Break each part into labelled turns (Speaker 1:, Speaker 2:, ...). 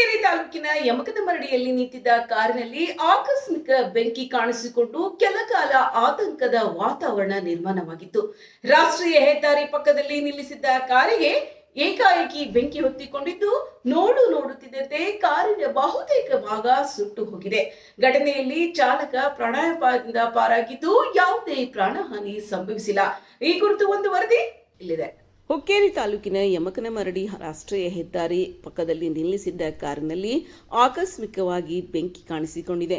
Speaker 1: ಹುಕ್ಕೇರಿ ತಾಲೂಕಿನ ಯಮಕನಮರಡಿಯಲ್ಲಿ ನಿಂತಿದ್ದ ಕಾರಿನಲ್ಲಿ ಆಕಸ್ಮಿಕ ಬೆಂಕಿ ಕಾಣಿಸಿಕೊಂಡು ಕೆಲಕಾಲ ಆತಂಕದ ವಾತಾವರಣ ನಿರ್ಮಾಣವಾಗಿತ್ತು. ರಾಷ್ಟ್ರೀಯ ಹೆದ್ದಾರಿ ಪಕ್ಕದಲ್ಲಿ ನಿಲ್ಲಿಸಿದ್ದ ಕಾರಿಗೆ ಏಕಾಏಕಿ ಬೆಂಕಿ ಹೊತ್ತಿಕೊಂಡಿದ್ದು ನೋಡುತ್ತಿದ್ದಂತೆ ಕಾರಿನ ಬಹುತೇಕ ಭಾಗ ಸುಟ್ಟು ಹೋಗಿದೆ. ಘಟನೆಯಲ್ಲಿ ಚಾಲಕ ಪ್ರಾಣಾಪಾಯದಿಂದ ಪಾರಾಗಿದ್ದು ಯಾವುದೇ ಪ್ರಾಣಹಾನಿ ಸಂಭವಿಸಿಲ್ಲ. ಈ ಕುರಿತು ಒಂದು ವರದಿ ಇಲ್ಲಿದೆ. ಹುಕ್ಕೇರಿ ತಾಲೂಕಿನ ಯಮಕನಮರಡಿ ರಾಷ್ಟ್ರೀಯ ಹೆದ್ದಾರಿ ಪಕ್ಕದಲ್ಲಿ ನಿಲ್ಲಿಸಿದ್ದ ಕಾರಿನಲ್ಲಿ ಆಕಸ್ಮಿಕವಾಗಿ ಬೆಂಕಿ ಕಾಣಿಸಿಕೊಂಡಿದೆ.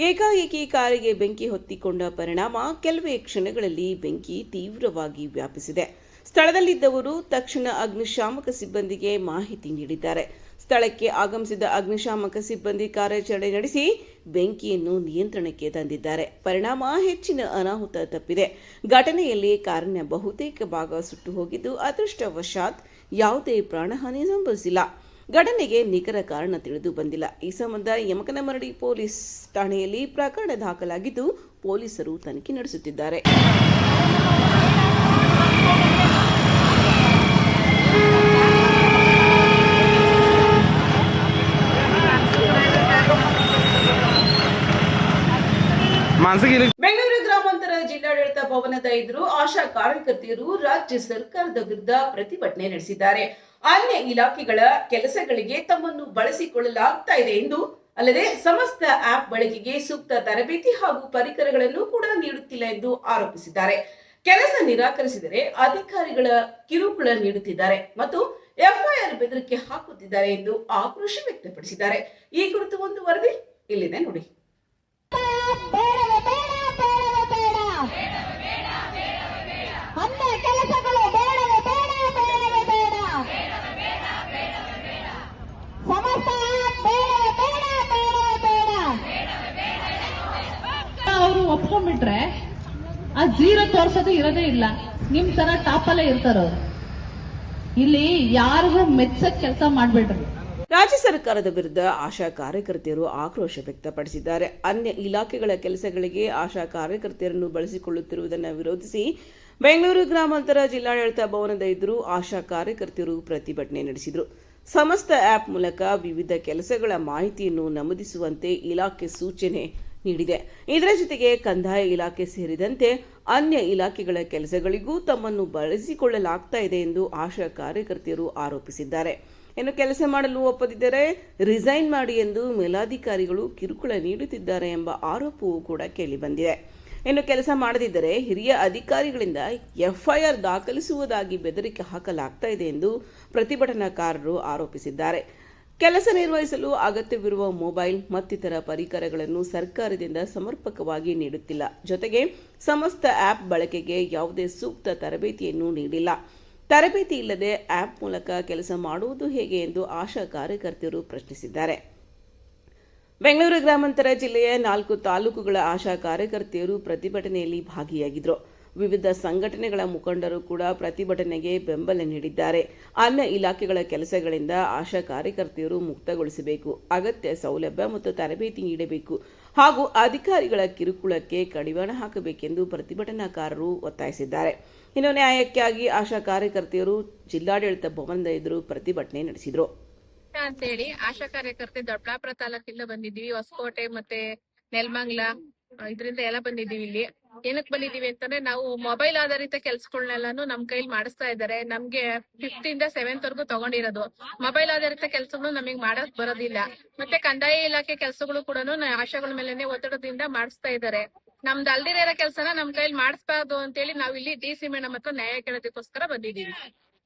Speaker 1: ಏಕಾಏಕಿ ಕಾರಿಗೆ ಬೆಂಕಿ ಹೊತ್ತಿಕೊಂಡ ಪರಿಣಾಮ ಕೆಲವೇ ಕ್ಷಣಗಳಲ್ಲಿ ಬೆಂಕಿ ತೀವ್ರವಾಗಿ ವ್ಯಾಪಿಸಿದೆ. ಸ್ಥಳದಲ್ಲಿದ್ದವರು ತಕ್ಷಣ ಅಗ್ನಿಶಾಮಕ ಸಿಬ್ಬಂದಿಗೆ ಮಾಹಿತಿ ನೀಡಿದ್ದಾರೆ. ಸ್ಥಳಕ್ಕೆ ಆಗಮಿಸಿದ ಅಗ್ನಿಶಾಮಕ ಸಿಬ್ಬಂದಿ ಕಾರ್ಯಾಚರಣೆ ನಡೆಸಿ ಬೆಂಕಿಯನ್ನು ನಿಯಂತ್ರಣಕ್ಕೆ ತಂದಿದ್ದಾರೆ. ಪರಿಣಾಮ ಹೆಚ್ಚಿನ ಅನಾಹುತ ತಪ್ಪಿದೆ. ಘಟನೆಯಲ್ಲಿ ಕಾರಿನ ಬಹುತೇಕ ಭಾಗ ಸುಟ್ಟು ಹೋಗಿದ್ದು ಅದೃಷ್ಟವಶಾತ್ ಯಾವುದೇ ಪ್ರಾಣಹಾನಿ ಸಂಭವಿಸಿಲ್ಲ. ಘಟನೆಗೆ ನಿಖರ ಕಾರಣ ತಿಳಿದು ಬಂದಿಲ್ಲ. ಈ ಸಂಬಂಧ ಯಮಕನಮರಡಿ ಪೊಲೀಸ್ ಠಾಣೆಯಲ್ಲಿ ಪ್ರಕರಣ ದಾಖಲಾಗಿದ್ದು ಪೊಲೀಸರು ತನಿಖೆ ನಡೆಸುತ್ತಿದ್ದಾರೆ. ಬೆಂಗಳೂರು ಗ್ರಾಮಾಂತರ ಜಿಲ್ಲಾಡಳಿತ ಭವನದ ಎದುರು ಆಶಾ ಕಾರ್ಯಕರ್ತೆಯರು ರಾಜ್ಯ ಸರ್ಕಾರದ ವಿರುದ್ಧ ಪ್ರತಿಭಟನೆ ನಡೆಸಿದ್ದಾರೆ. ಅನ್ಯ ಇಲಾಖೆಗಳ ಕೆಲಸಗಳಿಗೆ ತಮ್ಮನ್ನು ಬಳಸಿಕೊಳ್ಳಲಾಗ್ತಾ ಇದೆ ಎಂದು ಅಲ್ಲದೆ ಸಮಸ್ತ ಆಪ್ ಬಳಕೆಗೆ ಸೂಕ್ತ ತರಬೇತಿ ಹಾಗೂ ಪರಿಕರಗಳನ್ನು ಕೂಡ ನೀಡುತ್ತಿಲ್ಲ ಎಂದು ಆರೋಪಿಸಿದ್ದಾರೆ. ಕೆಲಸ ನಿರಾಕರಿಸಿದರೆ ಅಧಿಕಾರಿಗಳ ಕಿರುಕುಳ ನೀಡುತ್ತಿದ್ದಾರೆ ಮತ್ತು ಎಫ್ಐಆರ್ ಬೆದರಿಕೆ ಹಾಕುತ್ತಿದ್ದಾರೆ ಎಂದು ಆಕ್ರೋಶ ವ್ಯಕ್ತಪಡಿಸಿದ್ದಾರೆ. ಈ ಕುರಿತು ಒಂದು ವರದಿ ಇಲ್ಲಿದೆ ನೋಡಿ.
Speaker 2: ಅವರು ಒಪ್ಕೊಂಡ್ಬಿಟ್ರೆ ಆ ಜೀರೋ ತೋರ್ಸೋದು ಇರೋದೇ ಇಲ್ಲ. ನಿಮ್ ತರ ಟಾಪಲ್ಲೇ ಇರ್ತಾರವ್ರು. ಇಲ್ಲಿ ಯಾರಿಗೂ ಮೆಚ್ಚಕ್ ಕೆಲಸ ಮಾಡ್ಬೇಡ್ರಿ.
Speaker 1: ರಾಜ್ಯ ಸರ್ಕಾರದ ವಿರುದ್ಧ ಆಶಾ ಕಾರ್ಯಕರ್ತೆಯರು ಆಕ್ರೋಶ ವ್ಯಕ್ತಪಡಿಸಿದ್ದಾರೆ. ಅನ್ಯ ಇಲಾಖೆಗಳ ಕೆಲಸಗಳಿಗೆ ಆಶಾ ಕಾರ್ಯಕರ್ತೆಯರನ್ನು ಬಳಸಿಕೊಳ್ಳುತ್ತಿರುವುದನ್ನು ವಿರೋಧಿಸಿ ಬೆಂಗಳೂರು ಗ್ರಾಮಾಂತರ ಜಿಲ್ಲಾಡಳಿತ ಭವನದ ಎದುರು ಆಶಾ ಕಾರ್ಯಕರ್ತೆಯರು ಪ್ರತಿಭಟನೆ ನಡೆಸಿದರು. ಸಮಸ್ತ ಆಪ್ ಮೂಲಕ ವಿವಿಧ ಕೆಲಸಗಳ ಮಾಹಿತಿಯನ್ನು ನಮೂದಿಸುವಂತೆ ಇಲಾಖೆ ಸೂಚನೆ ನೀಡಿದೆ. ಇದರ ಜೊತೆಗೆ ಕಂದಾಯ ಇಲಾಖೆ ಸೇರಿದಂತೆ ಅನ್ಯ ಇಲಾಖೆಗಳ ಕೆಲಸಗಳಿಗೂ ತಮ್ಮನ್ನು ಬಳಸಿಕೊಳ್ಳಲಾಗ್ತಾ ಇದೆ ಎಂದು ಆಶಾ ಕಾರ್ಯಕರ್ತೆಯರು ಆರೋಪಿಸಿದ್ದಾರೆ. ಇನ್ನು ಕೆಲಸ ಮಾಡಲು ಒಪ್ಪದಿದ್ದರೆ ರಿಸೈನ್ ಮಾಡಿ ಎಂದು ಮೇಲಾಧಿಕಾರಿಗಳು ಕಿರುಕುಳ ನೀಡುತ್ತಿದ್ದಾರೆ ಎಂಬ ಆರೋಪವೂ ಕೂಡ ಕೇಳಿಬಂದಿದೆ. ಇನ್ನು ಕೆಲಸ ಮಾಡದಿದ್ದರೆ ಹಿರಿಯ ಅಧಿಕಾರಿಗಳಿಂದ ಎಫ್ಐಆರ್ ದಾಖಲಿಸುವುದಾಗಿ ಬೆದರಿಕೆ ಹಾಕಲಾಗ್ತಾ ಇದೆ ಎಂದು ಪ್ರತಿಭಟನಾಕಾರರು ಆರೋಪಿಸಿದ್ದಾರೆ. ಕೆಲಸ ನಿರ್ವಹಿಸಲು ಅಗತ್ಯವಿರುವ ಮೊಬೈಲ್ ಮತ್ತಿತರ ಪರಿಕರಗಳನ್ನು ಸರ್ಕಾರದಿಂದ ಸಮರ್ಪಕವಾಗಿ ನೀಡುತ್ತಿಲ್ಲ. ಜೊತೆಗೆ ಸಮಸ್ತ ಆಪ್ ಬಳಕೆಗೆ ಯಾವುದೇ ಸೂಕ್ತ ತರಬೇತಿಯನ್ನು ನೀಡಿಲ್ಲ. ತರಬೇತಿ ಇಲ್ಲದೆ ಆಪ್ ಮೂಲಕ ಕೆಲಸ ಮಾಡುವುದು ಹೇಗೆ ಎಂದು ಆಶಾ ಕಾರ್ಯಕರ್ತೆಯರು ಪ್ರಶ್ನಿಸಿದ್ದಾರೆ. ಬೆಂಗಳೂರು ಗ್ರಾಮಾಂತರ ಜಿಲ್ಲೆಯ 4 ತಾಲೂಕುಗಳ ಆಶಾ ಕಾರ್ಯಕರ್ತೆಯರು ಪ್ರತಿಭಟನೆಯಲ್ಲಿ ಭಾಗಿಯಾಗಿದ್ದರು. ವಿವಿಧ ಸಂಘಟನೆಗಳ ಮುಖಂಡರು ಕೂಡ ಪ್ರತಿಭಟನೆಗೆ ಬೆಂಬಲ ನೀಡಿದ್ದಾರೆ. ಅನ್ಯ ಇಲಾಖೆಗಳ ಕೆಲಸಗಳಿಂದ ಆಶಾ ಕಾರ್ಯಕರ್ತೆಯರು ಮುಕ್ತಗೊಳಿಸಬೇಕು, ಅಗತ್ಯ ಸೌಲಭ್ಯ ಮತ್ತು ತರಬೇತಿ ನೀಡಬೇಕು ಹಾಗೂ ಅಧಿಕಾರಿಗಳ ಕಿರುಕುಳಕ್ಕೆ ಕಡಿವಾಣ ಹಾಕಬೇಕೆಂದು ಪ್ರತಿಭಟನಾಕಾರರು ಒತ್ತಾಯಿಸಿದ್ದಾರೆ. ಇನ್ನು ನ್ಯಾಯಕ್ಕಾಗಿ ಆಶಾ ಕಾರ್ಯಕರ್ತೆಯರು ಜಿಲ್ಲಾಡಳಿತ ಭವನದ ಎದುರು ಪ್ರತಿಭಟನೆ ನಡೆಸಿದರು.
Speaker 3: ಅಂತೇಳಿ ಆಶಾ ಕಾರ್ಯಕರ್ತೆ ದೊಡ್ಡಬಳ್ಳಾಪುರ ತಾಲೂಕಿಂದ ಬಂದಿದ್ದೀವಿ. ಹೊಸಕೋಟೆ ಮತ್ತೆ ನೆಲಮಂಗಲ ಇದರಿಂದ ಎಲ್ಲ ಬಂದಿದ್ದೀವಿ. ಇಲ್ಲಿ ಏನಕ್ಕೆ ಬಂದಿದ್ದೀವಿ ಅಂತಂದ್ರೆ ನಾವು ಮೊಬೈಲ್ ಆಧಾರಿತ ಕೆಲ್ಸಗಳನ್ನೆಲ್ಲಾನು ನಮ್ ಕೈಲಿ ಮಾಡಿಸ್ತಾ ಇದ್ದಾರೆ. ನಮ್ಗೆ 5th ಇಂದ 7th ವರೆಗೂ ತಗೊಂಡಿರೋದು ಮೊಬೈಲ್ ಆಧಾರಿತ ಕೆಲಸಗಳು ನಮಗ್ ಮಾಡಕ್ ಬರೋದಿಲ್ಲ. ಮತ್ತೆ ಕಂದಾಯ ಇಲಾಖೆ ಕೆಲಸಗಳು ಕೂಡ ಆಶಾಗಳ ಮೇಲೆನೆ ಒತ್ತಡದಿಂದ ಮಾಡಿಸ್ತಾ ಇದ್ದಾರೆ. ನಮ್ದು ಅಲ್ದಿರೋ ಕೆಲಸನ ನಮ್ ಕೈಲಿ ಮಾಡಿಸ್ಬಾರ್ದು ಅಂತೇಳಿ ನಾವ್ ಇಲ್ಲಿ DC ಮೇಡಮ್ ಹತ್ರ ನ್ಯಾಯ ಕೇಳೋದಕ್ಕೋಸ್ಕರ ಬಂದಿದ್ದೀವಿ.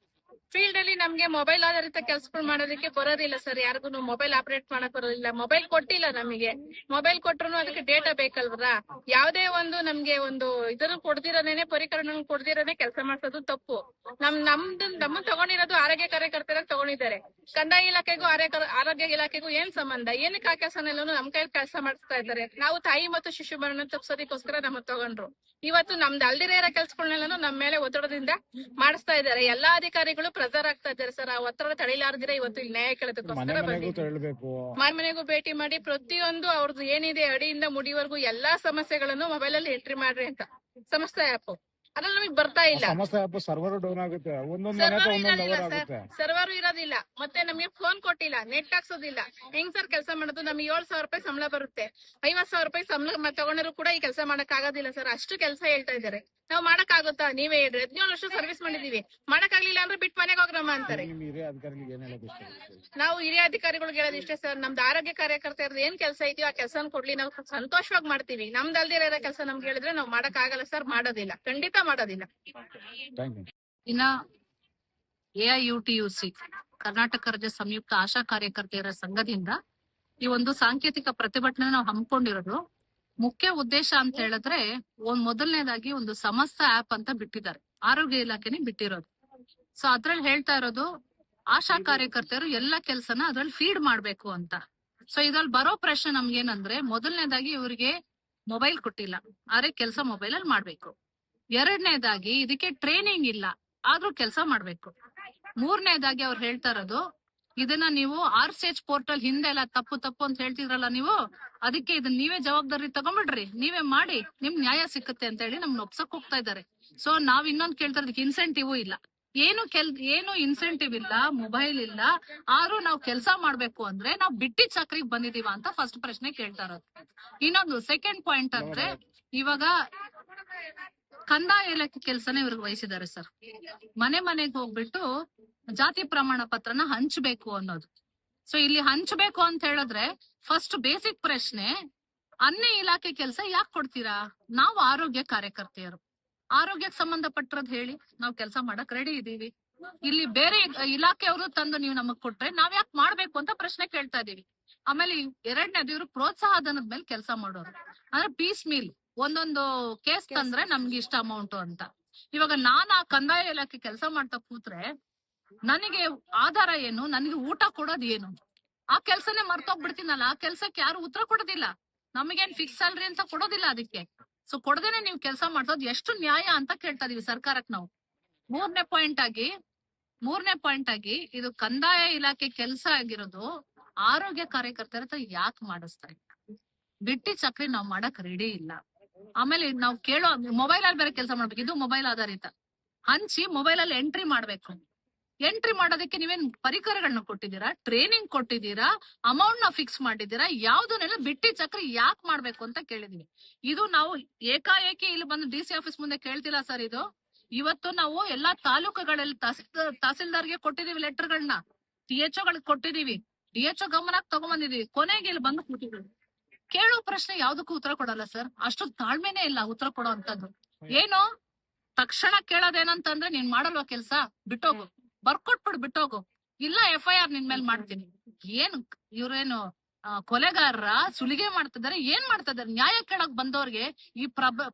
Speaker 3: ಫೀಲ್ಡ್ ಅಲ್ಲಿ ನಮ್ಗೆ ಮೊಬೈಲ್ ಆಧಾರಿತ ಕೆಲಸಗಳು ಮಾಡೋದಕ್ಕೆ ಬರೋದಿಲ್ಲ ಸರ್. ಯಾರಿಗೂ ಮೊಬೈಲ್ ಆಪರೇಟ್ ಮಾಡಕ್ ಬರೋದಿಲ್ಲ. ಮೊಬೈಲ್ ಕೊಟ್ಟಿಲ್ಲ ನಮಗೆ. ಮೊಬೈಲ್ ಕೊಟ್ರು ಅದಕ್ಕೆ ಡೇಟಾ ಬೇಕಲ್ವರ. ಯಾವ್ದೇ ಒಂದು ನಮ್ಗೆ ಒಂದು ಇದನ್ನು ಕೊಡ್ದಿರೋನೇನೆ ಪರಿಕರಣ ಕೊಡ್ದಿರೋನೆ ಕೆಲಸ ಮಾಡ್ಸೋದು ತಪ್ಪು. ನಮ್ಮ ತಗೊಂಡಿರೋದು ಆರೋಗ್ಯ ಕಾರ್ಯಕರ್ತರ ತಗೊಂಡಿದ್ದಾರೆ. ಕಂದಾಯ ಇಲಾಖೆಗೂ ಆರೋಗ್ಯ ಇಲಾಖೆಗೂ ಏನ್ ಸಂಬಂಧ? ಏನಕ್ಕೆ ಆ ಕೆಲಸನೆಲ್ಲ ನಮ್ ಕೈಲಿ ಕೆಲಸ ಮಾಡಿಸ್ತಾ ಇದ್ದಾರೆ. ನಾವು ತಾಯಿ ಮತ್ತು ಶಿಶು ಮರಣ ತಪ್ಪಿಸೋದಕ್ಕೋಸ್ಕರ ನಮ್ಮ ತಗೊಂಡ್ರು. ಇವತ್ತು ನಮ್ದು ಅಲ್ದಿರೋ ಕೆಲಸಗಳನ್ನೆಲ್ಲ ನಮ್ಮ ಮೇಲೆ ಒತ್ತಡದಿಂದ ಮಾಡಿಸ್ತಾ ಇದ್ದಾರೆ. ಎಲ್ಲಾ ಅಧಿಕಾರಿಗಳು ಪ್ರೆಸರ್ ಆಗ್ತಾ ಇದ್ದಾರೆ ಸರ್. ಆ ಒತ್ತಡ ತಡೆಲಾರ್ದಿರ ಇವತ್ತು ಇಲ್ಲಿ ನ್ಯಾಯ ಕೇಳೋದಕ್ಕೋಸ್ಕರ ಮನೆಗೂ ಭೇಟಿ ಮಾಡಿ ಪ್ರತಿಯೊಂದು ಅವ್ರದ್ದು ಏನಿದೆ ಅಡಿಯಿಂದ ಮುಡಿವರೆಗೂ ಎಲ್ಲಾ ಸಮಸ್ಯೆಗಳನ್ನು ಮೊಬೈಲ್ ಅಲ್ಲಿ ಎಂಟ್ರಿ ಮಾಡ್ರಿ ಅಂತ ಸಮಸ್ತ ಆಪ್ ಅದ್ರಲ್ಲಿ ನಮಗೆ ಬರ್ತಾ ಇಲ್ಲ.
Speaker 4: ಸಮಸ್ಯೆ ಸರ್ವರ್ ಡೌನ್ ಆಗುತ್ತೆ, ಒಂದೊಂದು ಮನೆ
Speaker 3: ಸರ್ವರ್
Speaker 4: ಒಂದೊಂದು
Speaker 3: ಇರೋದಿಲ್ಲ
Speaker 4: ಅವರ್
Speaker 3: ಸರ್,
Speaker 4: ಆಗುತ್ತೆ.
Speaker 3: ಸರ್ವರ್ ಇರೋದಿಲ್ಲ. ಮತ್ತೆ ನಮಗೆ ಫೋನ್ ಕೊಟ್ಟಿಲ್ಲ, ನೆಟ್ ಹಾಕ್ಸೋದಿಲ್ಲ. ಹೆಂಗ್ ಸರ್ ಕೆಲಸ ಮಾಡೋದು? ನಮ್ಗೆ 7,000 ರೂಪಾಯಿ ಸಂಬಳ ಬರುತ್ತೆ, 50,000 ರೂಪಾಯಿ ಸಂಬಳ ತಗೊಂಡ್ರು ಕೂಡ ಈ ಕೆಲಸ ಮಾಡಕ್ ಆಗೋದಿಲ್ಲ ಸರ್. ಅಷ್ಟು ಕೆಲಸ ಹೇಳ್ತಾ ಇದಾರೆ. ನಾವು ಮಾಡಕ್ ಆಗುತ್ತಾ? ನೀವೇ ಹೇಳ್ರಿ. 17 ವರ್ಷ ಸರ್ವಿಸ್ ಮಾಡಿದೀವಿ, ಮಾಡಕ್ ಆಗ್ಲಿಲ್ಲ ಅಂದ್ರೆ ಬಿಟ್ಟು ಮನೆಗೆ ಹೋಗ್ರಮ್ಮ ಅಂತಾರೆ.
Speaker 4: ನಿಮ್ಮ ಹಿರಿಯ ಅಧಿಕಾರಿಗಳಿಗೆ ಏನ್ ಹೇಳೋದು ಇಷ್ಟ?
Speaker 3: ನಾವು ಹಿರಿಯ ಅಧಿಕಾರಿಗಳಿಗೆ ಹೇಳೋದು ಇಷ್ಟೇ ಸರ್, ನಮ್ದು ಆರೋಗ್ಯ ಕಾರ್ಯಕರ್ತರ ಏನ್ ಕೆಲಸ ಇದೆಯೋ ಆ ಕೆಲಸ ಕೊಡ್ಲಿ, ನಾವು ಸಂತೋಷವಾಗಿ ಮಾಡ್ತೀವಿ. ನಮ್ದಲ್ದಿರೋ ಇರೋ ಕೆಲಸ ನಮ್ಗೆ ಹೇಳಿದ್ರೆ ನಾವು ಮಾಡಕ್ ಆಗಲ್ಲ ಸರ್, ಮಾಡೋದಿಲ್ಲ, ಖಂಡಿತ ಮಾಡೋದಿಲ್ಲ.
Speaker 4: Thank you.
Speaker 5: ಇನ್ನ AIUTUC ಕರ್ನಾಟಕ ರಾಜ್ಯ ಸಂಯುಕ್ತ ಆಶಾ ಕಾರ್ಯಕರ್ತೆಯರ ಸಂಘದಿಂದ ಈ ಒಂದು ಸಾಂಕೇತಿಕ ಪ್ರತಿಭಟನೆ ನಾವು ಹಮ್ಮಿಕೊಂಡಿರೋದು. ಮುಖ್ಯ ಉದ್ದೇಶ ಅಂತ ಹೇಳಿದ್ರೆ ಮೊದಲನೇದಾಗಿ ಒಂದು ಸಮಸ್ತ ಆಪ್ ಅಂತ ಬಿಟ್ಟಿದ್ದಾರೆ, ಆರೋಗ್ಯ ಇಲಾಖೆನೆ ಬಿಟ್ಟಿರೋದು. ಸೊ ಅದ್ರಲ್ಲಿ ಹೇಳ್ತಾ ಇರೋದು ಆಶಾ ಕಾರ್ಯಕರ್ತೆಯರು ಎಲ್ಲ ಕೆಲ್ಸನ ಅದ್ರಲ್ಲಿ ಫೀಡ್ ಮಾಡ್ಬೇಕು ಅಂತ. ಸೊ ಇದ್ರಲ್ಲಿ ಬರೋ ಪ್ರಶ್ನೆ ನಮ್ಗೇನಂದ್ರೆ, ಮೊದಲನೇದಾಗಿ ಇವರಿಗೆ ಮೊಬೈಲ್ ಕೊಟ್ಟಿಲ್ಲ, ಆದ್ರೆ ಕೆಲಸ ಮೊಬೈಲ್ ಅಲ್ಲಿ ಮಾಡ್ಬೇಕು. ಎರಡನೇದಾಗಿ ಇದಕ್ಕೆ ಟ್ರೈನಿಂಗ್ ಇಲ್ಲ, ಆದ್ರೂ ಕೆಲಸ ಮಾಡ್ಬೇಕು. ಮೂರನೇದಾಗಿ ಅವ್ರು ಹೇಳ್ತಾ ಇರೋದು, ಇದನ್ನ ನೀವು RCH ಪೋರ್ಟಲ್ ಹಿಂದೆ ಎಲ್ಲ ತಪ್ಪು ಅಂತ ಹೇಳ್ತಿದ್ರಲ್ಲ ನೀವು, ಅದಕ್ಕೆ ಇದನ್ನ ನೀವೇ ಜವಾಬ್ದಾರಿ ತಗೊಂಡ್ಬಿಡ್ರಿ, ನೀವೇ ಮಾಡಿ, ನಿಮ್ ನ್ಯಾಯ ಸಿಕ್ಕುತ್ತೆ ಅಂತ ಹೇಳಿ ನಮ್ನ ಒಪ್ಸಕ್ ಹೋಗ್ತಾ ಇದಾರೆ. ಸೊ ನಾವ್ ಇನ್ನೊಂದ್ ಕೇಳ್ತಾ ಇರೋದಕ್ಕೆ ಇನ್ಸೆಂಟಿವ್ ಇಲ್ಲ, ಏನು ಇನ್ಸೆಂಟಿವ್ ಇಲ್ಲ, ಮೊಬೈಲ್ ಇಲ್ಲ, ಆದ್ರೂ ನಾವ್ ಕೆಲಸ ಮಾಡ್ಬೇಕು ಅಂದ್ರೆ ನಾವ್ ಬಿಟ್ಟಿ ಚಾಕ್ರಿಗೆ ಬಂದಿದೀವ ಅಂತ ಫಸ್ಟ್ ಪ್ರಶ್ನೆ ಕೇಳ್ತಾ ಇರೋದು. ಇನ್ನೊಂದು ಸೆಕೆಂಡ್ ಪಾಯಿಂಟ್ ಅಂದ್ರೆ, ಇವಾಗ ಕಂದಾಯ ಇಲಾಖೆ ಕೆಲಸನ ಇವ್ರಿಗೆ ವಹಿಸಿದ್ದಾರೆ ಸರ್. ಮನೆಗೆ ಹೋಗ್ಬಿಟ್ಟು ಜಾತಿ ಪ್ರಮಾಣ ಪತ್ರನ ಹಂಚ್ಬೇಕು ಅನ್ನೋದು. ಸೊ ಇಲ್ಲಿ ಹಂಚ್ಬೇಕು ಅಂತ ಹೇಳಿದ್ರೆ ಫಸ್ಟ್ ಬೇಸಿಕ್ ಪ್ರಶ್ನೆ, ಅನ್ಯ ಇಲಾಖೆ ಕೆಲಸ ಯಾಕೆ ಕೊಡ್ತೀರಾ? ನಾವು ಆರೋಗ್ಯ ಕಾರ್ಯಕರ್ತೆಯರು, ಆರೋಗ್ಯಕ್ಕೆ ಸಂಬಂಧಪಟ್ಟಿರೋದು ಹೇಳಿ, ನಾವು ಕೆಲಸ ಮಾಡಕ್ ರೆಡಿ ಇದೀವಿ. ಇಲ್ಲಿ ಬೇರೆ ಇಲಾಖೆಯವರು ತಂದು ನೀವು ನಮಗ್ ಕೊಟ್ರೆ ನಾವ್ ಯಾಕೆ ಮಾಡ್ಬೇಕು ಅಂತ ಪ್ರಶ್ನೆ ಕೇಳ್ತಾ ಇದೀವಿ. ಆಮೇಲೆ ಎರಡನೇದು, ಇವ್ರು ಪ್ರೋತ್ಸಾಹಧನದ ಮೇಲೆ ಕೆಲಸ ಮಾಡೋರು, ಅಂದ್ರೆ ಪೀಸ್ ಮೀಲ್, ಒಂದೊಂದು ಕೇಸ್ ತಂದ್ರೆ ನಮ್ಗೆ ಇಷ್ಟ ಅಮೌಂಟ್ ಅಂತ. ಇವಾಗ ನಾನ್ ಆ ಕಂದಾಯ ಇಲಾಖೆ ಕೆಲಸ ಮಾಡ್ತಾ ಕೂತ್ರೆ ನನಗೆ ಆಧಾರ ಏನು, ನನಗೆ ಊಟ ಕೊಡೋದ್ ಏನು? ಆ ಕೆಲ್ಸನೇ ಮರ್ತೋಗ್ಬಿಡ್ತೀನಲ್ಲ, ಆ ಕೆಲ್ಸಕ್ಕೆ ಯಾರು ಉತ್ತರ ಕೊಡೋದಿಲ್ಲ, ನಮಗೇನ್ ಫಿಕ್ಸ್ ಸ್ಯಾಲ್ರಿ ಅಂತ ಕೊಡೋದಿಲ್ಲ ಅದಕ್ಕೆ. ಸೊ ಕೊಡದೇನೆ ನೀವು ಕೆಲಸ ಮಾಡ್ಸೋದು ಎಷ್ಟು ನ್ಯಾಯ ಅಂತ ಕೇಳ್ತಾ ಇದೀವಿ ಸರ್ಕಾರಕ್ಕೆ ನಾವು. ಮೂರನೇ ಪಾಯಿಂಟ್ ಆಗಿ ಇದು ಕಂದಾಯ ಇಲಾಖೆ ಕೆಲಸ ಆಗಿರೋದು ಆರೋಗ್ಯ ಕಾರ್ಯಕರ್ತರ ಹತ್ರ ಯಾಕೆ ಮಾಡಿಸ್ತಾ ಇಲ್ಲ? ಬಿಟ್ಟಿ ಚಕ್ರಿ ನಾವ್ ಮಾಡಕ್ ರೆಡಿ ಇಲ್ಲ. ಆಮೇಲೆ ನಾವು ಕೇಳೋ ಮೊಬೈಲ್ ಅಲ್ಲಿ ಬೇರೆ ಕೆಲಸ ಮಾಡ್ಬೇಕು, ಇದು ಮೊಬೈಲ್ ಆಧಾರಿತ. ಹಂಚಿ ಮೊಬೈಲ್ ಅಲ್ಲಿ ಎಂಟ್ರಿ ಮಾಡ್ಬೇಕು. ಎಂಟ್ರಿ ಮಾಡೋದಕ್ಕೆ ನೀವೇನ್ ಪರಿಕರಗಳನ್ನ ಕೊಟ್ಟಿದ್ದೀರಾ, ಟ್ರೈನಿಂಗ್ ಕೊಟ್ಟಿದ್ದೀರಾ, ಅಮೌಂಟ್ ನ ಫಿಕ್ಸ್ ಮಾಡಿದ್ದೀರಾ? ಯಾವ್ದನ್ನೆಲ್ಲ ಬಿಟ್ಟಿ ಚಕ್ರಿ ಯಾಕೆ ಮಾಡ್ಬೇಕು ಅಂತ ಕೇಳಿದೀವಿ. ಇದು ನಾವು ಏಕಾಏಕಿ ಇಲ್ಲಿ ಬಂದು DC ಆಫೀಸ್ ಮುಂದೆ ಕೇಳ್ತಿಲ್ಲ ಸರ್. ಇದು ಇವತ್ತು ನಾವು ಎಲ್ಲಾ ತಾಲೂಕುಗಳಲ್ಲಿ ತಹಸೀಲ್ದಾರ್ಗೆ ಕೊಟ್ಟಿದೀವಿ ಲೆಟರ್ಗಳನ್ನ, THOಗಳಿಗೆ ಕೊಟ್ಟಿದೀವಿ, DHO ಗಮನಕ್ಕೆ ತಗೊಂಡ್ಬಂದಿದೀವಿ, ಕೊನೆಗೆ ಇಲ್ಲಿ ಬಂದು ಕೂತಿದೀವಿ. ಕೇಳೋ ಪ್ರಶ್ನೆ ಯಾವ್ದಕ್ಕೂ ಉತ್ತರ ಕೊಡಲ್ಲ ಸರ್. ಅಷ್ಟು ತಾಳ್ಮೆನೆ ಇಲ್ಲ ಉತ್ತರ ಕೊಡೋ ಅಂತದ್ದು. ಏನು ತಕ್ಷಣ ಕೇಳೋದೇನಂತಂದ್ರೆ, ನೀನ್ ಮಾಡಲ್ವಾ ಕೆಲ್ಸ, ಬಿಟ್ಟೋಗು, ಬರ್ಕೊಟ್ಬಿಡು, ಬಿಟ್ಟೋಗು, ಇಲ್ಲ FIR ನಿನ್ ಮೇಲೆ ಮಾಡ್ತೀನಿ. ಏನ್ ಇವ್ರೇನು ಕೊಲೆಗಾರರ ಸುಲಿಗೆ ಮಾಡ್ತಿದಾರೆ, ಏನ್ ಮಾಡ್ತಿದಾರೆ? ನ್ಯಾಯ ಕೇಳಕ್ ಬಂದವ್ರಿಗೆ ಈ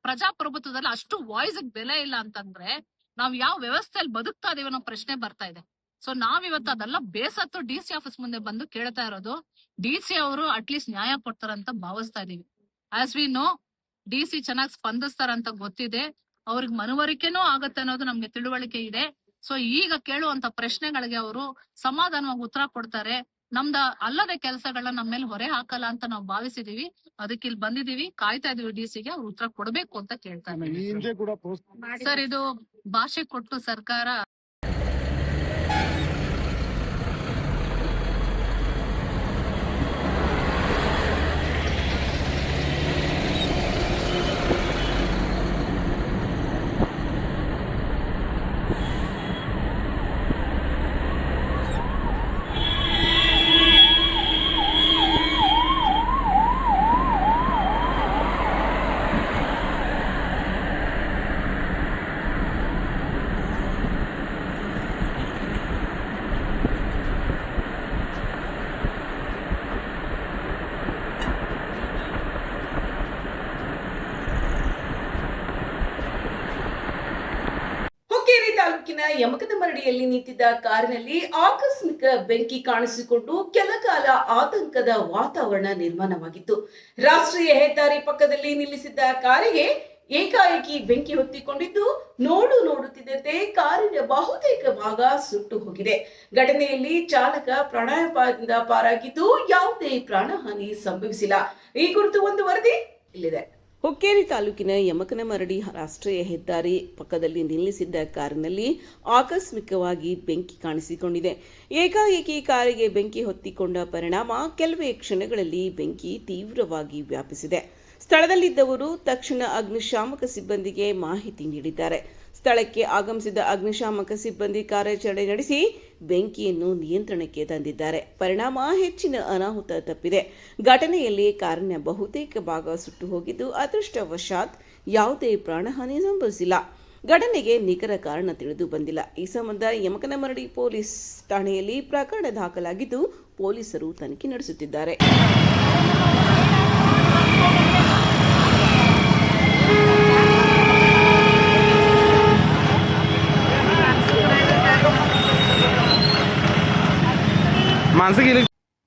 Speaker 5: ಪ್ರಜಾಪ್ರಭುತ್ವದಲ್ಲಿ ಅಷ್ಟು ವಾಯ್ಸ್ ಬೆಲೆ ಇಲ್ಲ ಅಂತಂದ್ರೆ ನಾವ್ ಯಾವ ವ್ಯವಸ್ಥೆಯಲ್ಲಿ ಬದುಕ್ತಾ ಇದೀವಿ ಅನ್ನೋ ಪ್ರಶ್ನೆ ಬರ್ತಾ ಇದೆ. ಸೊ ನಾವಿವತ್ತು ಅದೆಲ್ಲ ಬೇಸತ್ತು DC ಆಫೀಸ್ ಮುಂದೆ ಬಂದು ಕೇಳ್ತಾ ಇರೋದು. DC ಅವರು ಅಟ್ಲೀಸ್ಟ್ ನ್ಯಾಯ ಕೊಡ್ತಾರಂತ ಭಾವಿಸ್ತಾ ಇದೀವಿ. ಆಸ್ ವಿ ನೋ, DC ಚೆನ್ನಾಗಿ ಸ್ಪಂದಿಸ್ತಾರಂತ ಗೊತ್ತಿದೆ, ಅವ್ರಿಗೆ ಮನವರಿಕೆನೂ ಆಗತ್ತೆ ಅನ್ನೋದು ನಮ್ಗೆ ತಿಳುವಳಿಕೆ ಇದೆ. ಸೊ ಈಗ ಕೇಳುವಂತ ಪ್ರಶ್ನೆಗಳಿಗೆ ಅವರು ಸಮಾಧಾನವಾಗಿ ಉತ್ತರ ಕೊಡ್ತಾರೆ. ನಮ್ದ ಅಲ್ಲದೆ ಕೆಲಸಗಳನ್ನ ನಮ್ಮ ಮೇಲೆ ಹೊರೆ ಹಾಕಲ್ಲ ಅಂತ ನಾವು ಭಾವಿಸಿದೀವಿ. ಅದಕ್ಕೆ ಇಲ್ಲಿ ಬಂದಿದೀವಿ, ಕಾಯ್ತಾ ಇದೀವಿ DC-ಗೆ ಅವ್ರು ಉತ್ತರ ಕೊಡ್ಬೇಕು ಅಂತ ಕೇಳ್ತಾ ಇದ್ದೀವಿ ಸರ್. ಇದು ಭಾಷೆ ಕೊಟ್ಟು ಸರ್ಕಾರ
Speaker 1: ತಾಲೂಕಿನ ಯಮಕನಮರಡಿಯಲ್ಲಿ ನಿಂತಿದ್ದ ಕಾರಿನಲ್ಲಿ ಆಕಸ್ಮಿಕ ಬೆಂಕಿ ಕಾಣಿಸಿಕೊಂಡು ಕೆಲ ಕಾಲ ಆತಂಕದ ವಾತಾವರಣ ನಿರ್ಮಾಣವಾಗಿತ್ತು. ರಾಷ್ಟ್ರೀಯ ಹೆದ್ದಾರಿ ಪಕ್ಕದಲ್ಲಿ ನಿಲ್ಲಿಸಿದ್ದ ಕಾರಿಗೆ ಏಕಾಏಕಿ ಬೆಂಕಿ ಹೊತ್ತಿಕೊಂಡಿದ್ದು, ನೋಡುತ್ತಿದ್ದಂತೆ ಕಾರಿನ ಬಹುತೇಕ ಭಾಗ ಸುಟ್ಟು ಹೋಗಿದೆ. ಘಟನೆಯಲ್ಲಿ ಚಾಲಕ ಪ್ರಾಣಾಪಾಯದಿಂದ ಪಾರಾಗಿದ್ದು ಯಾವುದೇ ಪ್ರಾಣಹಾನಿ ಸಂಭವಿಸಿಲ್ಲ. ಈ ಕುರಿತು ಒಂದು ವರದಿ ಇಲ್ಲಿದೆ. ಹುಕ್ಕೇರಿ ತಾಲೂಕಿನ ಯಮಕನಮರಡಿ ರಾಷ್ಟ್ರೀಯ ಹೆದ್ದಾರಿ ಪಕ್ಕದಲ್ಲಿ ನಿಲ್ಲಿಸಿದ್ದ ಕಾರಿನಲ್ಲಿ ಆಕಸ್ಮಿಕವಾಗಿ ಬೆಂಕಿ ಕಾಣಿಸಿಕೊಂಡಿದೆ. ಏಕಾಏಕಿ ಕಾರಿಗೆ ಬೆಂಕಿ ಹೊತ್ತಿಕೊಂಡ ಪರಿಣಾಮ ಕೆಲವೇ ಕ್ಷಣಗಳಲ್ಲಿ ಬೆಂಕಿ ತೀವ್ರವಾಗಿ ವ್ಯಾಪಿಸಿದೆ. ಸ್ಥಳದಲ್ಲಿದ್ದವರು ತಕ್ಷಣ ಅಗ್ನಿಶಾಮಕ ಸಿಬ್ಬಂದಿಗೆ ಮಾಹಿತಿ ನೀಡಿದ್ದಾರೆ. ಸ್ಥಳಕ್ಕೆ ಆಗಮಿಸಿದ ಅಗ್ನಿಶಾಮಕ ಸಿಬ್ಬಂದಿ ಕಾರ್ಯಾಚರಣೆ ನಡೆಸಿ ಬೆಂಕಿಯನ್ನು ನಿಯಂತ್ರಣಕ್ಕೆ ತಂದಿದ್ದಾರೆ. ಪರಿಣಾಮ ಹೆಚ್ಚಿನ ಅನಾಹುತ ತಪ್ಪಿದೆ. ಘಟನೆಯಲ್ಲಿ ಕಾರಿನ ಬಹುತೇಕ ಭಾಗ ಸುಟ್ಟು ಹೋಗಿದ್ದು, ಅದೃಷ್ಟವಶಾತ್ ಯಾವುದೇ ಪ್ರಾಣಹಾನಿ ಸಂಭವಿಸಿಲ್ಲ. ಘಟನೆಗೆ ನಿಖರ ಕಾರಣ ತಿಳಿದು ಬಂದಿಲ್ಲ. ಈ ಸಂಬಂಧ ಯಮಕನಮರಡಿ ಪೊಲೀಸ್ ಠಾಣೆಯಲ್ಲಿ ಪ್ರಕರಣ ದಾಖಲಾಗಿದ್ದು, ಪೊಲೀಸರು ತನಿಖೆ ನಡೆಸುತ್ತಿದ್ದಾರೆ.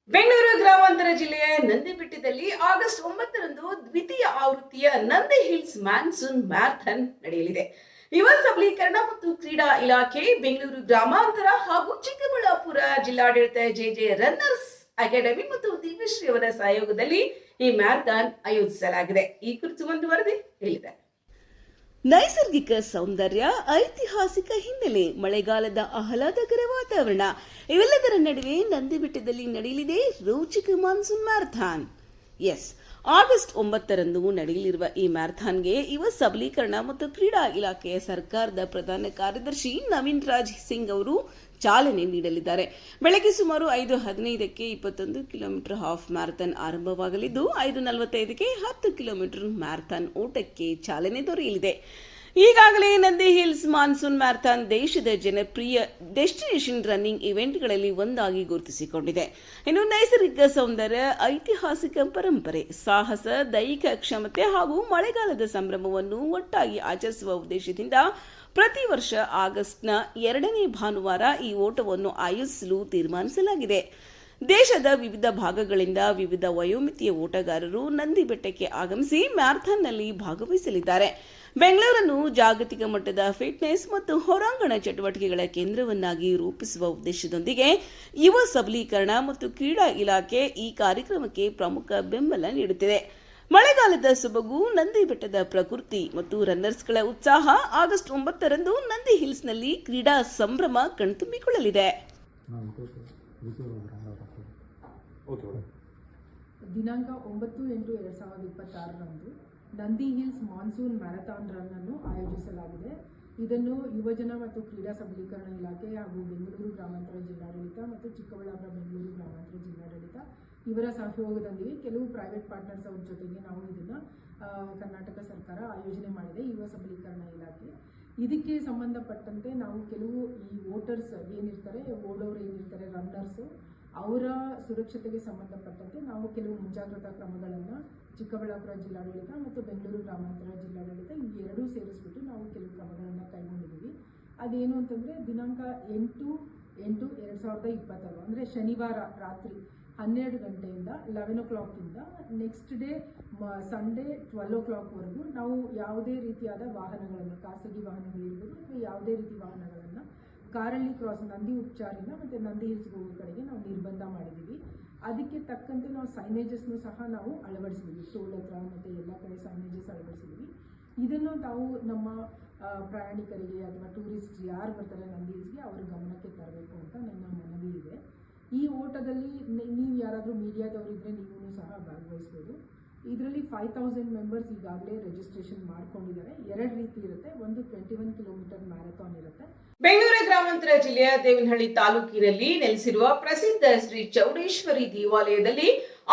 Speaker 1: ಬೆಂಗಳೂರು ಗ್ರಾಮಾಂತರ ಜಿಲ್ಲೆಯ ನಂದಿಬೆಟ್ಟದಲ್ಲಿ ಆಗಸ್ಟ್ 9ರಂದು ದ್ವಿತೀಯ ಆವೃತ್ತಿಯ ನಂದಿ ಹಿಲ್ಸ್ ಮಾನ್ಸೂನ್ ಮ್ಯಾರಥಾನ್ ನಡೆಯಲಿದೆ. ಯುವ ಸಬಲೀಕರಣ ಮತ್ತು ಕ್ರೀಡಾ ಇಲಾಖೆ, ಬೆಂಗಳೂರು ಗ್ರಾಮಾಂತರ ಹಾಗೂ ಚಿಕ್ಕಬಳ್ಳಾಪುರ ಜಿಲ್ಲಾಡಳಿತ, ಜೆ ರನ್ನರ್ಸ್ ಅಕಾಡೆಮಿ ಮತ್ತು ದಿವ್ಯಶ್ರೀ ಅವರ ಸಹಯೋಗದಲ್ಲಿ ಈ ಮ್ಯಾರಥಾನ್ ಆಯೋಜಿಸಲಾಗಿದೆ. ಈ ಕುರಿತು ಒಂದು ವರದಿ ಹೇಳಿದೆ. ನೈಸರ್ಗಿಕ ಸೌಂದರ್ಯ, ಐತಿಹಾಸಿಕ ಹಿನ್ನೆಲೆ, ಮಳೆಗಾಲದ ಆಹ್ಲಾದಕರ ವಾತಾವರಣ ಇವೆಲ್ಲದರ ನಡುವೆ ನಂದಿಬೆಟ್ಟದಲ್ಲಿ ನಡೆಯಲಿದೆ ರೋಚಕ ಮಾನ್ಸೂನ್ ಮ್ಯಾರಥಾನ್. ಆಗಸ್ಟ್ 9ರಂದು ನಡೆಯಲಿರುವ ಈ ಮ್ಯಾರಥಾನ್ಗೆ ಯುವ ಸಬಲೀಕರಣ ಮತ್ತು ಕ್ರೀಡಾ ಇಲಾಖೆಯ ಸರ್ಕಾರದ ಪ್ರಧಾನ ಕಾರ್ಯದರ್ಶಿ ನವೀನ್ ರಾಜ್ ಸಿಂಗ್ ಅವರು ಚಾಲನೆ ನೀಡಲಿದ್ದಾರೆ. ಬೆಳಗ್ಗೆ ಸುಮಾರು 5:15ಕ್ಕೆ 21 ಕಿಲೋಮೀಟರ್ ಹಾಫ್ ಮ್ಯಾರಥಾನ್ ಆರಂಭವಾಗಲಿದ್ದು, 5:45ಕ್ಕೆ 10 ಕಿಲೋಮೀಟರ್ ಮ್ಯಾರಥಾನ್ ಓಟಕ್ಕೆ ಚಾಲನೆ ದೊರೆಯಲಿದೆ. ಈಗಾಗಲೇ ನಂದಿ ಹಿಲ್ಸ್ ಮಾನ್ಸೂನ್ ಮ್ಯಾರಥಾನ್ ದೇಶದ ಜನಪ್ರಿಯ ಡೆಸ್ಟಿನೇಷನ್ ರನ್ನಿಂಗ್ ಇವೆಂಟ್ಗಳಲ್ಲಿ ಒಂದಾಗಿ ಗುರುತಿಸಿಕೊಂಡಿದೆ. ಇನ್ನು ನೈಸರ್ಗಿಕ ಸೌಂದರ್ಯ, ಐತಿಹಾಸಿಕ ಪರಂಪರೆ, ಸಾಹಸ, ದೈಹಿಕ ಕ್ಷಮತೆ ಹಾಗೂ ಮಳೆಗಾಲದ ಸಂಭ್ರಮವನ್ನು ಒಟ್ಟಾಗಿ ಆಚರಿಸುವ ಉದ್ದೇಶದಿಂದ ಪ್ರತಿ ವರ್ಷ ಆಗಸ್ಟ್ನ 2ನೇ ಭಾನುವಾರ ಈ ಓಟವನ್ನು ಆಯೋಜಿಸಲು ತೀರ್ಮಾನಿಸಲಾಗಿದೆ. ದೇಶದ ವಿವಿಧ ಭಾಗಗಳಿಂದ ವಿವಿಧ ವಯೋಮಿತಿಯ ಓಟಗಾರರು ನಂದಿಬೆಟ್ಟಕ್ಕೆ ಆಗಮಿಸಿ ಮ್ಯಾರಥಾನ್ನಲ್ಲಿ ಭಾಗವಹಿಸಲಿದ್ದಾರೆ. ಬೆಂಗಳೂರನ್ನು ಜಾಗತಿಕ ಮಟ್ಟದ ಫಿಟ್ನೆಸ್ ಮತ್ತು ಹೊರಾಂಗಣ ಚಟುವಟಿಕೆಗಳ ಕೇಂದ್ರವನ್ನಾಗಿ ರೂಪಿಸುವ ಉದ್ದೇಶದೊಂದಿಗೆ ಯುವ ಸಬಲೀಕರಣ ಮತ್ತು ಕ್ರೀಡಾ ಇಲಾಖೆ ಈ ಕಾರ್ಯಕ್ರಮಕ್ಕೆ ಪ್ರಮುಖ ಬೆಂಬಲ ನೀಡುತ್ತಿದೆ. ಮಳೆಗಾಲದ ಸೊಬಗು, ನಂದಿಬೆಟ್ಟದ ಪ್ರಕೃತಿ ಮತ್ತು ರನ್ನರ್ಸ್ಗಳ ಉತ್ಸಾಹ ಆಗಸ್ಟ್ 9ರಂದು ನಂದಿ ಹಿಲ್ಸ್ನಲ್ಲಿ ಕ್ರೀಡಾ ಸಂಭ್ರಮ ಕಣ್ತುಂಬಿಕೊಳ್ಳಲಿದೆ.
Speaker 6: ದಿನಾಂಕ 9/8/2026ರಂದು Nandi hills monsoon marathon run ಅನ್ನು ಆಯೋಜಿಸಲಾಗಿದೆ. ಇದನ್ನು ಯುವಜನ ಮತ್ತು ಕ್ರೀಡಾ ಸಬಲೀಕರಣ ಇಲಾಖೆ ಹಾಗೂ ಬೆಂಗಳೂರು ಗ್ರಾಮಾಂತರ ಜಿಲ್ಲಾಡಳಿತ ಮತ್ತು ಚಿಕ್ಕಬಳ್ಳಾಪುರ ಬೆಂಗಳೂರು ಗ್ರಾಮಾಂತರ ಜಿಲ್ಲಾಡಳಿತ ಇವರ ಸಹಯೋಗದೊಂದಿಗೆ ಕೆಲವು ಪ್ರೈವೇಟ್ ಪಾರ್ಟ್ನರ್ಸ್ ಅವ್ರ ಜೊತೆಗೆ ನಾವು ಇದನ್ನು ಕರ್ನಾಟಕ ಸರ್ಕಾರ ಆಯೋಜನೆ ಮಾಡಿದೆ. ಯುವ ಸಬಲೀಕರಣ ಇಲಾಖೆ ಇದಕ್ಕೆ ಸಂಬಂಧಪಟ್ಟಂತೆ ನಾವು ಕೆಲವು ಈ ವೋಟರ್ಸ್ ಏನಿರ್ತಾರೆ, ಓಡೋರು ಏನಿರ್ತಾರೆ, ರನ್ನರ್ಸು, ಅವರ ಸುರಕ್ಷತೆಗೆ ಸಂಬಂಧಪಟ್ಟಂತೆ ನಾವು ಕೆಲವು ಮುಂಜಾಗ್ರತಾ ಕ್ರಮಗಳನ್ನು ಚಿಕ್ಕಬಳ್ಳಾಪುರ ಜಿಲ್ಲಾಡಳಿತ ಮತ್ತು ಬೆಂಗಳೂರು ಗ್ರಾಮಾಂತರ ಜಿಲ್ಲಾಡಳಿತ ಈ ಎರಡೂ ಸೇರಿಸ್ಬಿಟ್ಟು ನಾವು ಕೆಲವು ಕ್ರಮಗಳನ್ನು ಕೈಗೊಂಡಿದ್ದೀವಿ. ಅದೇನು ಅಂತಂದರೆ, ದಿನಾಂಕ 8/8/2026 ಅಂದರೆ ಶನಿವಾರ ರಾತ್ರಿ 12 ಗಂಟೆಯಿಂದ 11 o'clockಯಿಂದ ನೆಕ್ಸ್ಟ್ ಡೇ ಸಂಡೇ 12 o'clockವರೆಗೂ ನಾವು ಯಾವುದೇ ರೀತಿಯಾದ ವಾಹನಗಳನ್ನು, ಖಾಸಗಿ ವಾಹನಗಳಿರ್ಬೋದು ಅಥವಾ ಯಾವುದೇ ರೀತಿ ವಾಹನಗಳನ್ನು ಕಾರಲ್ಲಿ ಕ್ರಾಸ್ ನಂದಿ ಉಪಚಾರಿಂದ ಮತ್ತು ನಂದಿ ಹಿಲ್ಸ್ಗೆ ಹೋಗೋ ಕಡೆಗೆ ನಾವು ನಿರ್ಬಂಧ ಮಾಡಿದ್ದೀವಿ. ಅದಕ್ಕೆ ತಕ್ಕಂತೆ ನಾವು ಸೈನೇಜಸ್ನು ಸಹ ನಾವು ಅಳವಡಿಸಿದ್ದೀವಿ. ಟೋಲ್ ಹತ್ರ ಮತ್ತು ಎಲ್ಲ ಕಡೆ ಸೈನೇಜಸ್ ಅಳವಡಿಸಿದ್ದೀವಿ. ಇದನ್ನು ತಾವು ನಮ್ಮ ಪ್ರಯಾಣಿಕರಿಗೆ ಅಥವಾ ಟೂರಿಸ್ಟ್ ಯಾರು ಬರ್ತಾರೆ ನಂದಿ ಹಿಲ್ಸ್ಗೆ ಅವರ ಗಮನಕ್ಕೆ ತರಬೇಕು ಅಂತ ನನ್ನ ಮನವಿ ಇದೆ. ಈ ಓಟದಲ್ಲಿ ನೀವು ಯಾರಾದರೂ ಮೀಡಿಯಾದವರಿದ್ದರೆ ನೀವು ಸಹ ಭಾಗವಹಿಸ್ಬೋದು. ಇದರಲ್ಲಿ 5000 ಮೆಂಬರ್ಸ್ ಈಗಾಗಲೇ ರಿಜಿಸ್ಟ್ರೇಷನ್ ಮಾಡ್ಕೊಂಡಿದ್ದಾರೆ. 2 ರೀತಿ ಇರುತ್ತೆ. ಒಂದು 21 ಕಿಲೋಮೀಟರ್ ಮ್ಯಾರಥಾನ್ ಇರುತ್ತೆ.
Speaker 1: ಬೆಂಗಳೂರು ಗ್ರಾಮಾಂತರ ಜಿಲ್ಲೆಯ ದೇವನಹಳ್ಳಿ ತಾಲೂಕಿನಲ್ಲಿ ನೆಲೆಸಿರುವ ಪ್ರಸಿದ್ಧ ಶ್ರೀ ಚೌಡೇಶ್ವರಿ ದೇವಾಲಯದಲ್ಲಿ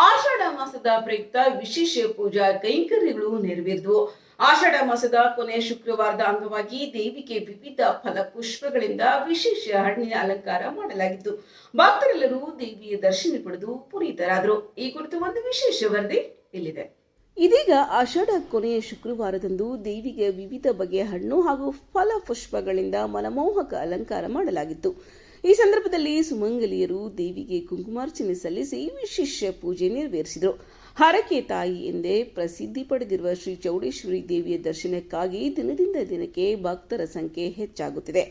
Speaker 1: ಆಷಾಢ ಮಾಸದ ಪ್ರಯುಕ್ತ ವಿಶೇಷ ಪೂಜಾ ಕೈಂಕರ್ಯಗಳು ನೆರವೇರಿದವು. ಆಷಾಢ ಮಾಸದ ಕೊನೆಯ ಶುಕ್ರವಾರದ ಅಂಗವಾಗಿ ದೇವಿಗೆ ವಿವಿಧ ಫಲಪುಷ್ಪಗಳಿಂದ ವಿಶೇಷ ಹಣ್ಣಿನ ಅಲಂಕಾರ ಮಾಡಲಾಗಿತ್ತು. ಭಕ್ತರೆಲ್ಲರೂ ದೇವಿಯ ದರ್ಶನ ಪಡೆದು ಪುನೀತರಾದರು. ಈ ಕುರಿತು ಒಂದು ವಿಶೇಷ ವರದಿ ಇಲ್ಲಿದೆ. ಇದೀಗ ಆಷಾಢ ಕೊನೆಯ ಶುಕ್ರವಾರದಂದು ದೇವಿಗೆ ವಿವಿಧ ಬಗೆಯ ಹಣ್ಣು ಹಾಗೂ ಫಲಪುಷ್ಪಗಳಿಂದ ಮನಮೋಹಕ ಅಲಂಕಾರ ಮಾಡಲಾಗಿತ್ತು. ಈ ಸಂದರ್ಭದಲ್ಲಿ ಸುಮಂಗಲಿಯರು ದೇವಿಗೆ ಕುಂಕುಮಾರ್ಚನೆ ಸಲ್ಲಿಸಿ ವಿಶೇಷ ಪೂಜೆ ನೆರವೇರಿಸಿದರು. ಹರಕೆ ತಾಯಿ ಎಂದೇ ಪ್ರಸಿದ್ಧಿ ಪಡೆದಿರುವ ಶ್ರೀ ಚೌಡೇಶ್ವರಿ ದೇವಿಯ ದರ್ಶನಕ್ಕಾಗಿ ದಿನದಿಂದ ದಿನಕ್ಕೆ ಭಕ್ತರ ಸಂಖ್ಯೆ ಹೆಚ್ಚಾಗುತ್ತಿದೆ.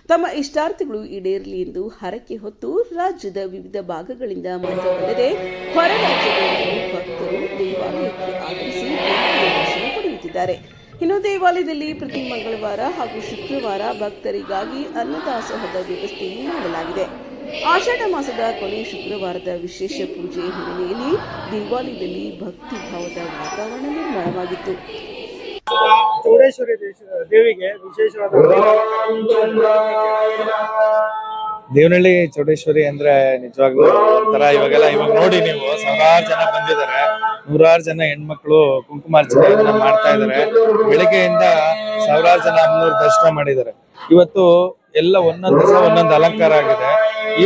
Speaker 1: ತಮ್ಮ ಇಷ್ಟಾರ್ಥಗಳು ಈಡೇರಲಿ ಎಂದು ಹರಕೆ ಹೊತ್ತು ರಾಜ್ಯದ ವಿವಿಧ ಭಾಗಗಳಿಂದ ಮಾತ್ರವಲ್ಲದೆ ಹೊರ ರಾಜ್ಯಗಳಿಂದ ಭಕ್ತರು ದೇವಾಲಯಕ್ಕೆ ಆಗಮಿಸಿ ದರ್ಶನ ಪಡೆಯುತ್ತಿದ್ದಾರೆ. ಮಾಡಿದ್ದಾರೆ. ಇನ್ನು ದೇವಾಲಯದಲ್ಲಿ ಪ್ರತಿ ಮಂಗಳವಾರ ಹಾಗೂ ಶುಕ್ರವಾರ ಭಕ್ತರಿಗಾಗಿ ಅನ್ನದಾಸೋಹದ ವ್ಯವಸ್ಥೆ ಮಾಡಲಾಗಿದೆ. ಆಷಾಢ ಮಾಸದ ಕೊನೆಯ ಶುಕ್ರವಾರದ ವಿಶೇಷ ಪೂಜೆ ಹಿನ್ನೆಲೆಯಲ್ಲಿ ದೇವಾಲಯದಲ್ಲಿ ಭಕ್ತಿ ಭಾವದ ವಾತಾವರಣ ನಿರ್ಮಾಣವಾಗಿತ್ತು.
Speaker 7: ಚೌಡೇಶ್ವರಿ ದೇವಿಗೆ ವಿಶೇಷವಾದ ದೇವನಹಳ್ಳಿ ಚೌಡೇಶ್ವರಿ ಅಂದ್ರೆ ನಿಜವಾಗ್ಲೂ ಒಂಥರ ಇವಾಗ ನೋಡಿ ನೀವು ಸಾವಿರಾರು ಜನ ಬಂದಿದ್ದಾರೆ, ನೂರಾರು ಜನ ಹೆಣ್ಮಕ್ಳು ಕುಂಕುಮಾರ್ಚನೆಯನ್ನ ಮಾಡ್ತಾ ಇದ್ದಾರೆ. ಬೆಳಿಗ್ಗೆಯಿಂದ ಸಾವಿರಾರು ಜನ ಅಮ್ಮನವ್ರ ದರ್ಶನ ಮಾಡಿದ್ದಾರೆ. ಇವತ್ತು ಎಲ್ಲ ಒಂದೊಂದು ದಿವಸ ಒಂದೊಂದು ಅಲಂಕಾರ ಆಗಿದೆ.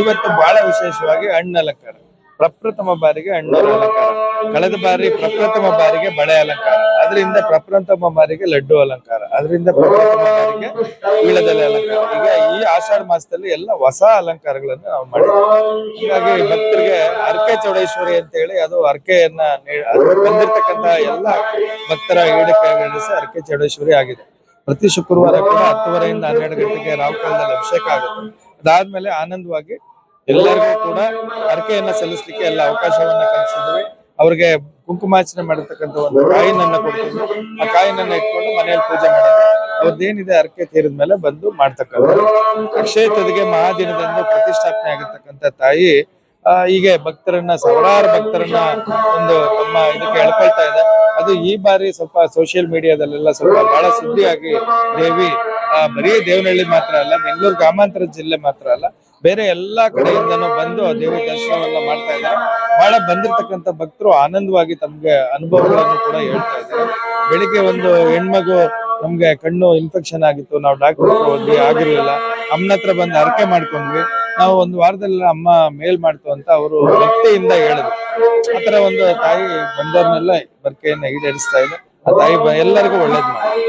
Speaker 7: ಇವತ್ತು ಬಹಳ ವಿಶೇಷವಾಗಿ ಹಣ್ಣು ಅಲಂಕಾರ, ಪ್ರಪ್ರಥಮ ಬಾರಿಗೆ ಹಣ್ಣರ ಅಲಂಕಾರ, ಕಳೆದ ಬಾರಿ ಪ್ರಪ್ರಥಮ ಬಾರಿಗೆ ಬಳೆ ಅಲಂಕಾರ, ಅದರಿಂದ ಪ್ರಪ್ರಥಮ ಬಾರಿಗೆ ಲಡ್ಡು ಅಲಂಕಾರ, ಅದರಿಂದ ಪ್ರಪ್ರಥಮ ಬಾರಿಗೆ ವೀಳ್ಯದೆಲೆ ಅಲಂಕಾರ. ಈಗ ಈ ಆಷಾಢ ಮಾಸದಲ್ಲಿ ಎಲ್ಲ ಹೊಸ ಅಲಂಕಾರಗಳನ್ನು ನಾವು ಮಾಡಿದ್ವಿ. ಹೀಗಾಗಿ ಭಕ್ತರಿಗೆ ಅರ್ಕೆ ಚೌಡೇಶ್ವರಿ ಅಂತ ಹೇಳಿ ಅದು ಅರ್ಕೆಯನ್ನ ಅದು ಬಂದಿರ್ತಕ್ಕಂತ ಎಲ್ಲ ಭಕ್ತರ ಈಡೇರಿಸಿ ಅರ್ಕೆ ಚೌಡೇಶ್ವರಿ ಆಗಿದೆ. ಪ್ರತಿ ಶುಕ್ರವಾರ ಕೂಡ 10:30 12 ಗಂಟೆಗೆ ರಾಹುಕಾಲದಲ್ಲಿ ಅಭಿಷೇಕ ಆಗುತ್ತೆ. ಅದಾದ್ಮೇಲೆ ಆನಂದವಾಗಿ ಎಲ್ಲರಿಗೂ ಕೂಡ ಅರ್ಕೆಯನ್ನ ಸಲ್ಲಿಸಲಿಕ್ಕೆ ಎಲ್ಲ ಅವಕಾಶವನ್ನ ಕಲ್ಪಿಸಿದ್ವಿ. ಅವ್ರಿಗೆ ಕುಂಕುಮಾರ್ಚನೆ ಮಾಡಿರ್ತಕ್ಕಂಥ ಒಂದು ಕಾಯಿನನ್ನ ಕೊಡ್ತೀವಿ. ಆ ಕಾಯಿನನ್ನ ಇಟ್ಕೊಂಡು ಮನೆಯಲ್ಲಿ ಪೂಜೆ ಮಾಡಿದ್ರೆ ಅವ್ರದ್ದೇನಿದೆ ಅರ್ಕೆ ತೀರಿದ ಮೇಲೆ ಬಂದು ಮಾಡ್ತಕ್ಕಂಥದ್ದು. ಅಕ್ಷಯ ತದಿಗೆ ಮಹಾದಿನದಂದು ಪ್ರತಿಷ್ಠಾಪನೆ ಆಗಿರ್ತಕ್ಕಂಥ ತಾಯಿ ಹೀಗೆ ಭಕ್ತರನ್ನ, ಸಾವಿರಾರು ಭಕ್ತರನ್ನ ಒಂದು ತಮ್ಮ ಇದಕ್ಕೆ ಎಳ್ಕೊಳ್ತಾ ಇದೆ. ಅದು ಈ ಬಾರಿ ಸ್ವಲ್ಪ ಸೋಷಿಯಲ್ ಮೀಡಿಯಾದಲ್ಲೆಲ್ಲ ಸ್ವಲ್ಪ ಬಹಳ ಸುದ್ದಿಯಾಗಿ ದೇವಿ ಬರೀ ದೇವನಹಳ್ಳಿ ಮಾತ್ರ ಅಲ್ಲ, ಬೆಂಗಳೂರು ಗ್ರಾಮಾಂತರ ಜಿಲ್ಲೆ ಮಾತ್ರ ಅಲ್ಲ, ಬೇರೆ ಎಲ್ಲಾ ಕಡೆಯಿಂದನೂ ಬಂದು ದೇವಿ ದರ್ಶನವನ್ನ ಮಾಡ್ತಾ ಇದ್ದಾರೆ. ಬಹಳ ಬಂದಿರತಕ್ಕಂತ ಭಕ್ತರು ಆನಂದವಾಗಿ ತಮ್ಗೆ ಅನುಭವಗಳನ್ನು ಕೂಡ ಹೇಳ್ತಾ ಇದ್ದಾರೆ. ಬೆಳಿಗ್ಗೆ ಒಂದು ಹೆಣ್ಮಗು ನಮ್ಗೆ ಕಣ್ಣು ಇನ್ಫೆಕ್ಷನ್ ಆಗಿತ್ತು, ನಾವು ಡಾಕ್ಟರ್ ಹತ್ರ ಹೋದ್ವಿ, ಆಗಿರ್ಲಿಲ್ಲ. ಅಮ್ಮನ ಹತ್ರ ಬಂದು ಅರಕೆ ಮಾಡ್ಕೊಂಡ್ವಿ. ನಾವು ಒಂದು ವಾರದಲ್ಲಿ ಅಮ್ಮ ಮೇಲ್ ಮಾಡ್ತು ಅಂತ ಅವರು ಭಕ್ತಿಯಿಂದ ಹೇಳಿದ್ರು. ಆತರ ಒಂದು ತಾಯಿ ಬಂದವ್ರನ್ನೆಲ್ಲ ಬರ್ಕೆಯನ್ನ ಈಡೇರಿಸ್ತಾ ಇದೆ. ಆ ತಾಯಿ ಎಲ್ಲರಿಗೂ ಒಳ್ಳೇದ್ ಮಾಡಿ.